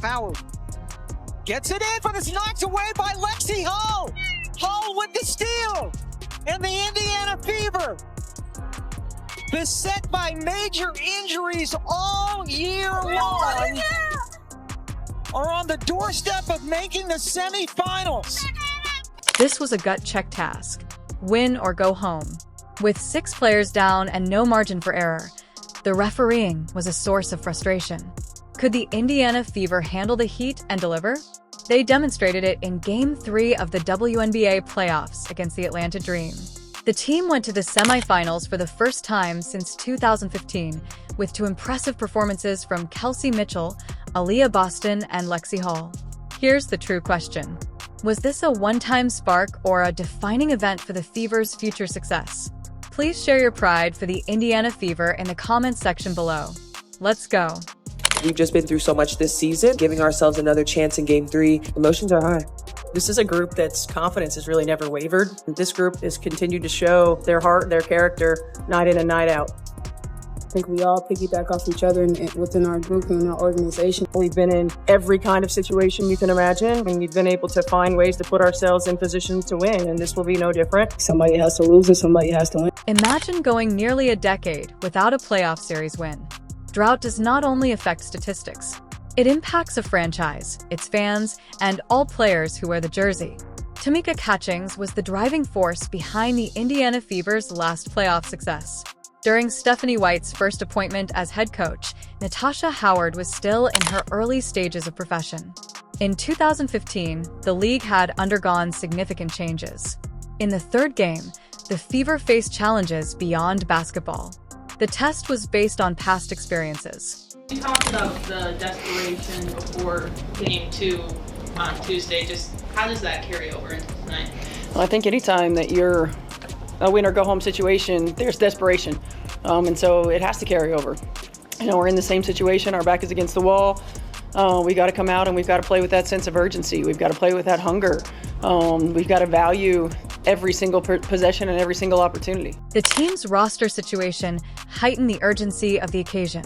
Howard gets it in, but it's knocked away by Lexie Hull. Hull with the steal. And the Indiana Fever, beset by major injuries all year long, are on the doorstep of making the semifinals. This was a gut-check task. Win or go home. With 6 players down and no margin for error, the refereeing was a source of frustration. Could the Indiana Fever handle the heat and deliver? They demonstrated it in Game 3 of the WNBA playoffs against the Atlanta Dream. The team went to the semifinals for the first time since 2015, with 2 impressive performances from Kelsey Mitchell, Aaliyah Boston, and Lexie Hull. Here's the true question. Was this a one-time spark or a defining event for the Fever's future success? Please share your pride for the Indiana Fever in the comments section below. Let's go. We've just been through so much this season, giving ourselves another chance in Game 3. Emotions are high. This is a group that's confidence has really never wavered. This group has continued to show their heart, their character, night in and night out. I think we all piggyback off each other within our group and our organization. We've been in every kind of situation you can imagine, and we've been able to find ways to put ourselves in position to win, and this will be no different. Somebody has to lose and somebody has to win. Imagine going nearly a decade without a playoff series win. Drought does not only affect statistics. It impacts a franchise, its fans, and all players who wear the jersey. Tamika Catchings was the driving force behind the Indiana Fever's last playoff success. During Stephanie White's first appointment as head coach, Natasha Howard was still in her early stages of profession. In 2015, the league had undergone significant changes. In the 3rd game, the Fever faced challenges beyond basketball. The test was based on past experiences. You talked about the desperation before Game 2 on Tuesday. Just how does that carry over into tonight? Well, I think anytime that you're a win-or-go-home situation, there's desperation. And so it has to carry over. You know, we're in the same situation. Our back is against the wall. We got to come out and we've got to play with that sense of urgency. We've got to play with that hunger. We've got to value every single possession and every single opportunity. The team's roster situation heightened the urgency of the occasion.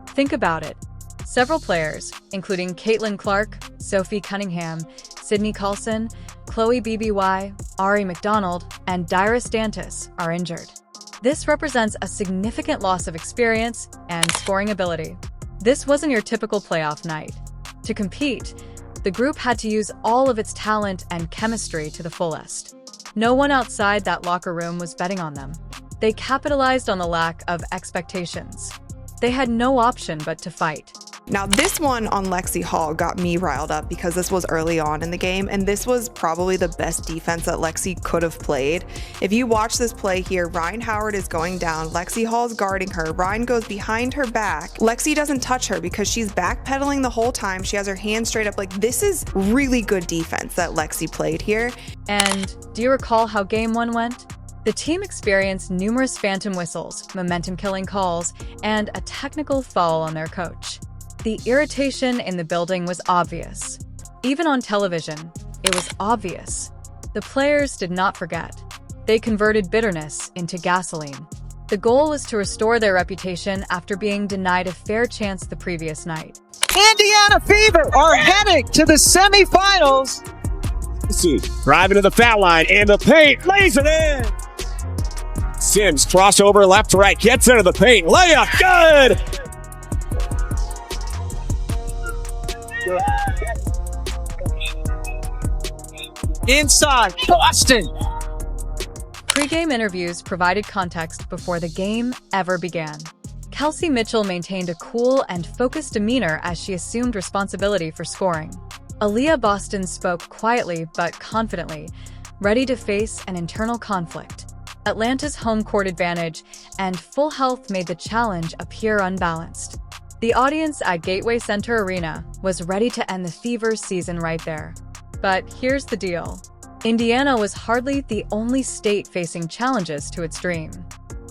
Think about it. Several players, including Caitlin Clark, Sophie Cunningham, Sydney Coulson, Chloe BBY, Ari McDonald, and Dyrus Dantas, are injured. This represents a significant loss of experience and scoring ability. This wasn't your typical playoff night. To compete, the group had to use all of its talent and chemistry to the fullest. No one outside that locker room was betting on them. They capitalized on the lack of expectations. They had no option but to fight. Now, this one on Lexie Hull got me riled up because this was early on in the game, and this was probably the best defense that Lexie could have played. If you watch this play here, Rhyne Howard is going down, Lexie Hull's guarding her, Rhyne goes behind her back. Lexie doesn't touch her because she's backpedaling the whole time. She has her hands straight up. Like, this is really good defense that Lexie played here. And do you recall how Game 1 went? The team experienced numerous phantom whistles, momentum-killing calls, and a technical foul on their coach. The irritation in the building was obvious. Even on television, it was obvious. The players did not forget. They converted bitterness into gasoline. The goal was to restore their reputation after being denied a fair chance the previous night. Indiana Fever are heading to the semifinals. Driving to the foul line and the paint, lays it in. Sims crossover left to right, gets into the paint, layup, good. Inside, Boston. Pre-game interviews provided context before the game ever began. Kelsey Mitchell maintained a cool and focused demeanor as she assumed responsibility for scoring. Aaliyah Boston spoke quietly but confidently, ready to face an internal conflict. Atlanta's home court advantage and full health made the challenge appear unbalanced. The audience at Gateway Center Arena was ready to end the Fever's season right there. But here's the deal. Indiana was hardly the only state facing challenges to its dream.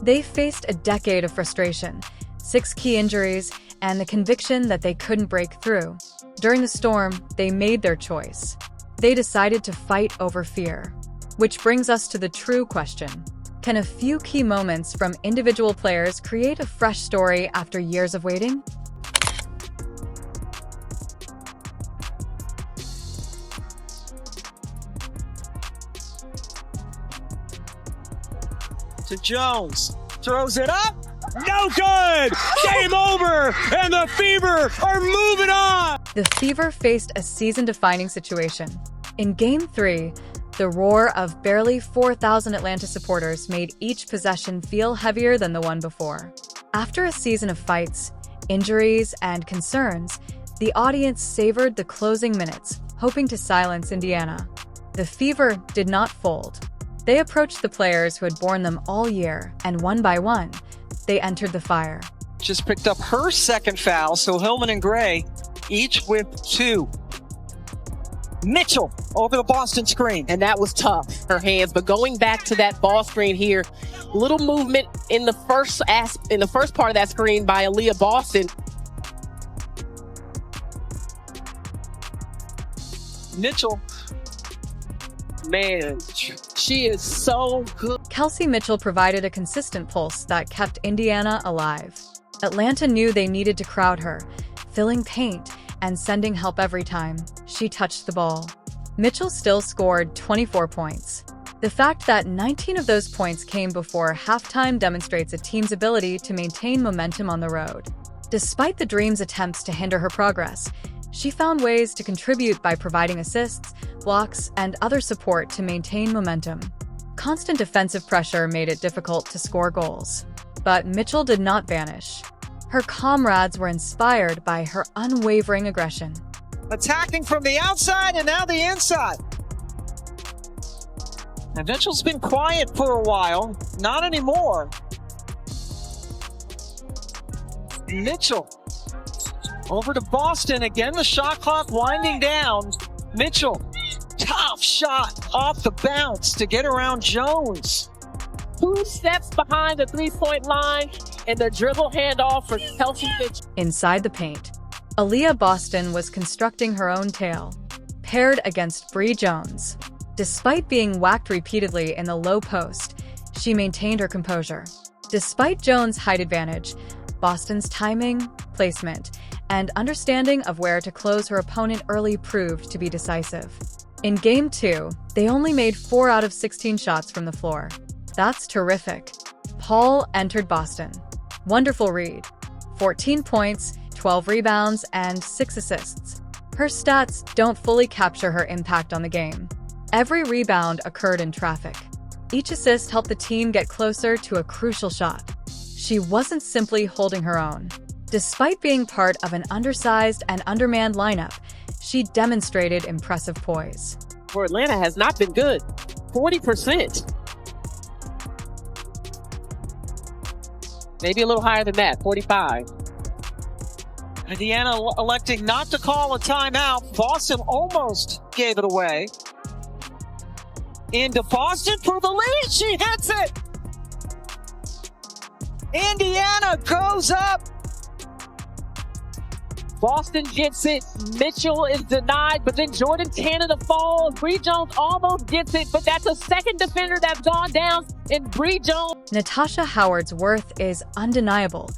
They faced a decade of frustration, 6 key injuries, and the conviction that they couldn't break through. During the storm, they made their choice. They decided to fight over fear. Which brings us to the true question. Can a few key moments from individual players create a fresh story after years of waiting? to Jones. Throws it up. No good! Game over! And the Fever are moving on! The Fever faced a season-defining situation. In Game 3, the roar of barely 4,000 Atlanta supporters made each possession feel heavier than the one before. After a season of fights, injuries, and concerns, the audience savored the closing minutes, hoping to silence Indiana. The Fever did not fold. They approached the players who had borne them all year, and one by one, they entered the fire. Just picked up her second foul, so Hillman and Gray each with 2. Mitchell over the Boston screen. And that was tough, her hands. But going back to that ball screen here, little movement in the first part of that screen by Aaliyah Boston. Mitchell, man, she is so good. Kelsey Mitchell provided a consistent pulse that kept Indiana alive. Atlanta knew they needed to crowd her, filling paint and sending help every time she touched the ball. Mitchell still scored 24 points. The fact that 19 of those points came before halftime demonstrates a team's ability to maintain momentum on the road. Despite the Dream's attempts to hinder her progress, she found ways to contribute by providing assists, blocks, and other support to maintain momentum. Constant defensive pressure made it difficult to score goals. But Mitchell did not vanish. Her comrades were inspired by her unwavering aggression. Attacking from the outside and now the inside. And Mitchell's been quiet for a while. Not anymore. Mitchell over to Boston. Again, the shot clock winding down. Mitchell, tough shot off the bounce to get around Jones. 2 steps behind the three-point line and the dribble handoff for Kelsey Mitchell. Inside the paint, Aaliyah Boston was constructing her own tale, paired against Bree Jones. Despite being whacked repeatedly in the low post, she maintained her composure. Despite Jones' height advantage, Boston's timing, placement, and understanding of where to close her opponent early proved to be decisive. In Game 2, they only made 4 out of 16 shots from the floor. That's terrific. Paul entered Boston. Wonderful read. 14 points, 12 rebounds, and 6 assists. Her stats don't fully capture her impact on the game. Every rebound occurred in traffic. Each assist helped the team get closer to a crucial shot. She wasn't simply holding her own. Despite being part of an undersized and undermanned lineup, she demonstrated impressive poise. For Atlanta has not been good. 40%. Maybe a little higher than that, 45. Indiana electing not to call a timeout. Boston almost gave it away. Into Boston for the lead. She hits it. Indiana goes up. Boston gets it. Mitchell is denied, but then Jordan Canada falls. Bree Jones almost gets it, but that's a second defender that's gone down, and Bree Jones. Natasha Howard's worth is undeniable,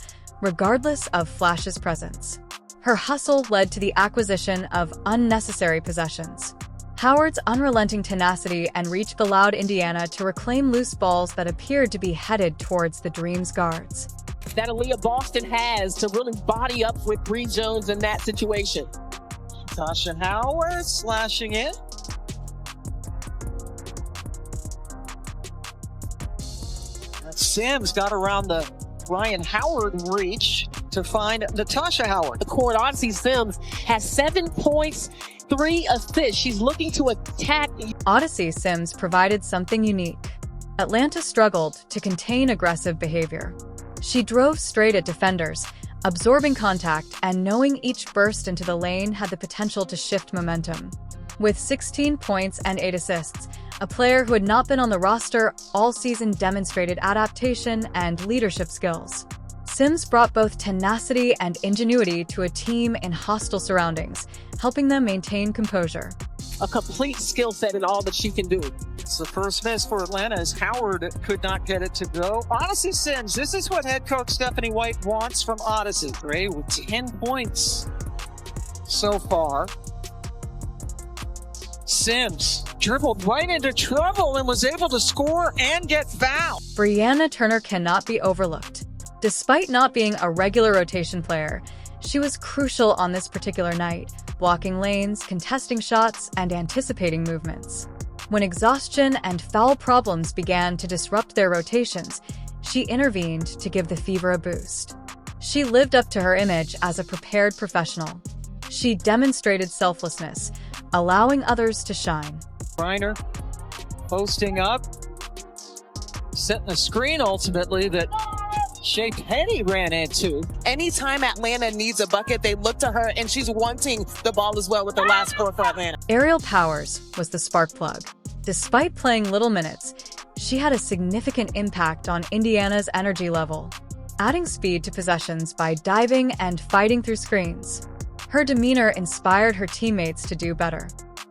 regardless of Flash's presence. Her hustle led to the acquisition of unnecessary possessions. Howard's unrelenting tenacity and reach allowed Indiana to reclaim loose balls that appeared to be headed towards the Dream's guards. That Aaliyah Boston has to really body up with Bree Jones in that situation. Natasha Howard slashing in. Sims got around the Ryan Howard reach to find Natasha Howard. The court, Odyssey Sims has 7 points, 3 assists. She's looking to attack. Odyssey Sims provided something unique. Atlanta struggled to contain aggressive behavior. She drove straight at defenders, absorbing contact and knowing each burst into the lane had the potential to shift momentum. With 16 points and 8 assists, a player who had not been on the roster all season demonstrated adaptation and leadership skills. Sims brought both tenacity and ingenuity to a team in hostile surroundings, helping them maintain composure. A complete skill set in all that she can do. It's the first miss for Atlanta as Howard could not get it to go. Odyssey Sims, this is what head coach Stephanie White wants from Odyssey. Gray with 10 points so far. Sims dribbled right into trouble and was able to score and get fouled. Brianna Turner cannot be overlooked. Despite not being a regular rotation player, she was crucial on this particular night, blocking lanes, contesting shots, and anticipating movements. When exhaustion and foul problems began to disrupt their rotations, she intervened to give the Fever a boost. She lived up to her image as a prepared professional. She demonstrated selflessness, allowing others to shine. Reiner posting up, setting a screen ultimately that Shea Penny ran into. Anytime Atlanta needs a bucket, they look to her, and she's wanting the ball as well with the last score for Atlanta. Aerial Powers was the spark plug. Despite playing little minutes, she had a significant impact on Indiana's energy level, adding speed to possessions by diving and fighting through screens. Her demeanor inspired her teammates to do better.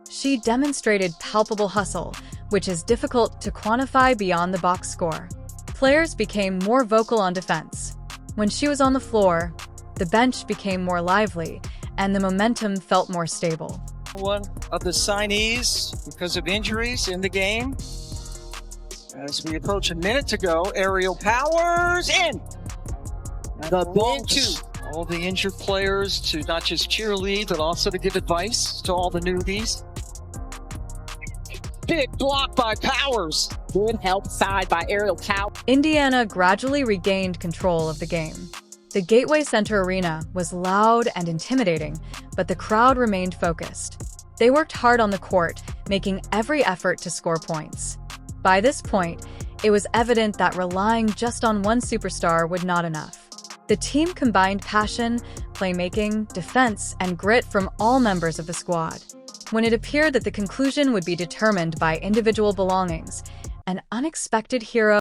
She demonstrated palpable hustle, which is difficult to quantify beyond the box score. Players became more vocal on defense. When she was on the floor, the bench became more lively, and the momentum felt more stable. One of the signees because of injuries in the game. As we approach a minute to go, Aerial Powers in. The bench. All the injured players to not just cheerlead, but also to give advice to all the newbies. Big block by Powers. Good help side by Aerial Powers. Indiana gradually regained control of the game. The Gateway Center Arena was loud and intimidating, but the crowd remained focused. They worked hard on the court, making every effort to score points. By this point, it was evident that relying just on one superstar would not enough. The team combined passion, playmaking, defense, and grit from all members of the squad. When it appeared that the conclusion would be determined by individual belongings, an unexpected hero